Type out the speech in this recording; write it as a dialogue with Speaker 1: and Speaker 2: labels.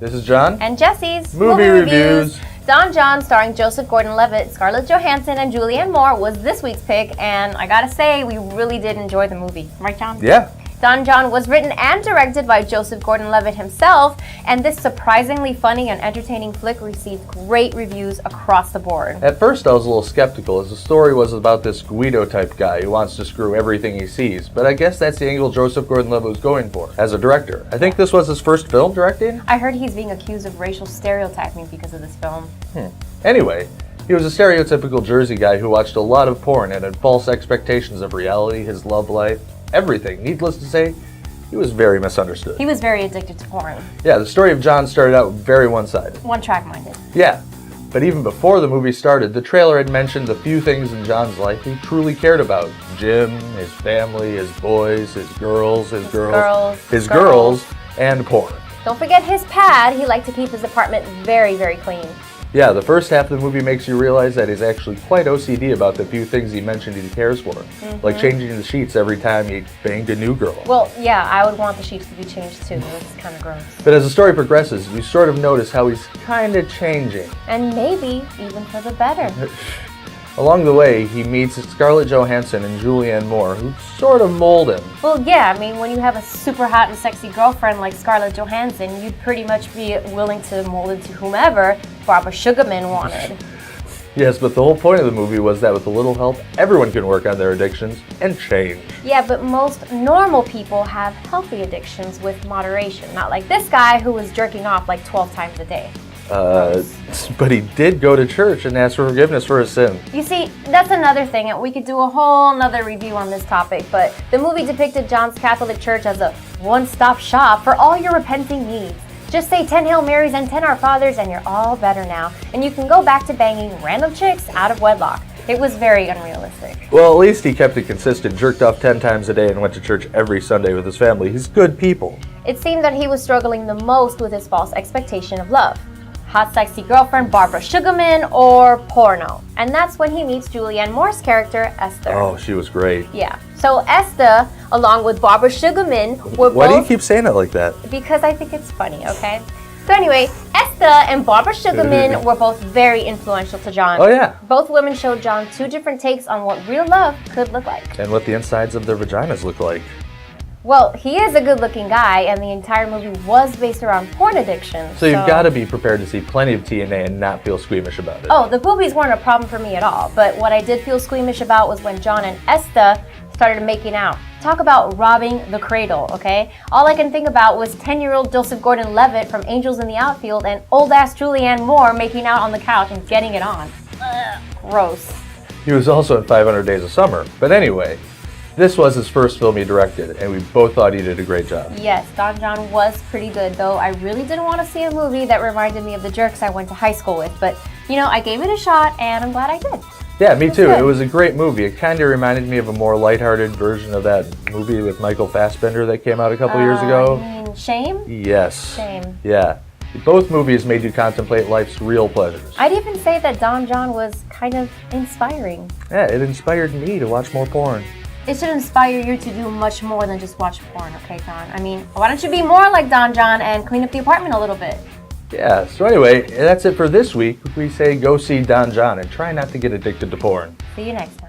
Speaker 1: This is John.
Speaker 2: And Jessi's
Speaker 1: Movie Reviews.
Speaker 2: Don John, starring Joseph Gordon-Levitt, Scarlett Johansson, and Julianne Moore, was this week's pick, and I gotta say, we really did enjoy the movie. Right, John?
Speaker 1: Yeah.
Speaker 2: Don John was written and directed by Joseph Gordon-Levitt himself, and this surprisingly funny and entertaining flick received great reviews across the board.
Speaker 1: At first I was a little skeptical, as the story was about this Guido-type guy who wants to screw everything he sees, but I guess that's the angle Joseph Gordon-Levitt was going for, as a director. I think this was his first film directing?
Speaker 2: I heard he's being accused of racial stereotyping because of this film.
Speaker 1: Anyway, he was a stereotypical Jersey guy who watched a lot of porn and had false expectations of reality, his love life, everything. Needless to say, he was very misunderstood.
Speaker 2: He was very addicted to porn.
Speaker 1: Yeah, the story of John started out very one-sided.
Speaker 2: One-track-minded.
Speaker 1: Yeah, but even before the movie started, the trailer had mentioned the few things in John's life he truly cared about. Jim, his family, his boys, his girls, and porn.
Speaker 2: Don't forget his pad. He liked to keep his apartment very, very clean.
Speaker 1: Yeah, the first half of the movie makes you realize that he's actually quite OCD about the few things he mentioned he cares for. Like changing the sheets every time he banged a new girl.
Speaker 2: Well, yeah, I would want the sheets to be changed too. It's kind of gross.
Speaker 1: But as the story progresses, you sort of notice how he's kind of changing.
Speaker 2: And maybe even for the better.
Speaker 1: Along the way, he meets Scarlett Johansson and Julianne Moore, who sort of mold him.
Speaker 2: Well, yeah, I mean, when you have a super hot and sexy girlfriend like Scarlett Johansson, you'd pretty much be willing to mold into whomever Barbara Sugarman wanted.
Speaker 1: Yes, but the whole point of the movie was that with a little help, everyone can work on their addictions and change.
Speaker 2: Yeah, but most normal people have healthy addictions with moderation, not like this guy who was jerking off like 12 times a day.
Speaker 1: But he did go to church and ask for forgiveness for his sin.
Speaker 2: You see, that's another thing, and we could do a whole nother review on this topic, but the movie depicted John's Catholic Church as a one-stop shop for all your repenting needs. Just say 10 Hail Marys and 10 Our Fathers and you're all better now, and you can go back to banging random chicks out of wedlock. It was very unrealistic.
Speaker 1: Well, at least he kept it consistent, jerked off 10 times a day and went to church every Sunday with his family. He's good people.
Speaker 2: It seemed that he was struggling the most with his false expectation of love. Hot, sexy girlfriend Barbara Sugarman or porno. And that's when he meets Julianne Moore's character, Esther.
Speaker 1: Oh, she was great.
Speaker 2: Yeah. So Esther, along with Barbara Sugarman, were
Speaker 1: Why do you keep saying it like that?
Speaker 2: Because I think it's funny, okay? So anyway, Esther and Barbara Sugarman were both very influential to John.
Speaker 1: Oh, yeah.
Speaker 2: Both women showed John two different takes on what real love could look like.
Speaker 1: And what the insides of their vaginas look like.
Speaker 2: Well, he is a good-looking guy, and the entire movie was based around porn addiction.
Speaker 1: So you've got to be prepared to see plenty of TNA and not feel squeamish about it.
Speaker 2: Oh, the boobies weren't a problem for me at all, but what I did feel squeamish about was when John and Esther started making out. Talk about robbing the cradle, okay? All I can think about was 10-year-old Joseph Gordon-Levitt from Angels in the Outfield and old-ass Julianne Moore making out on the couch and getting it on. Ugh, gross.
Speaker 1: He was also in 500 Days of Summer. But anyway, this was his first film he directed, and we both thought he did a great job.
Speaker 2: Yes, Don John was pretty good, though I really didn't want to see a movie that reminded me of the jerks I went to high school with. But, you know, I gave it a shot, and I'm glad I did.
Speaker 1: Yeah, me too. It was a great movie. It kind of reminded me of a more lighthearted version of that movie with Michael Fassbender that came out a couple years ago.
Speaker 2: You mean Shame?
Speaker 1: Yes.
Speaker 2: Shame.
Speaker 1: Yeah. Both movies made you contemplate life's real pleasures.
Speaker 2: I'd even say that Don John was kind of inspiring.
Speaker 1: Yeah, it inspired me to watch more porn.
Speaker 2: It should inspire you to do much more than just watch porn, okay, Don? I mean, why don't you be more like Don John and clean up the apartment a little bit?
Speaker 1: Yeah, so anyway, that's it for this week. We say go see Don John and try not to get addicted to porn.
Speaker 2: See you next time.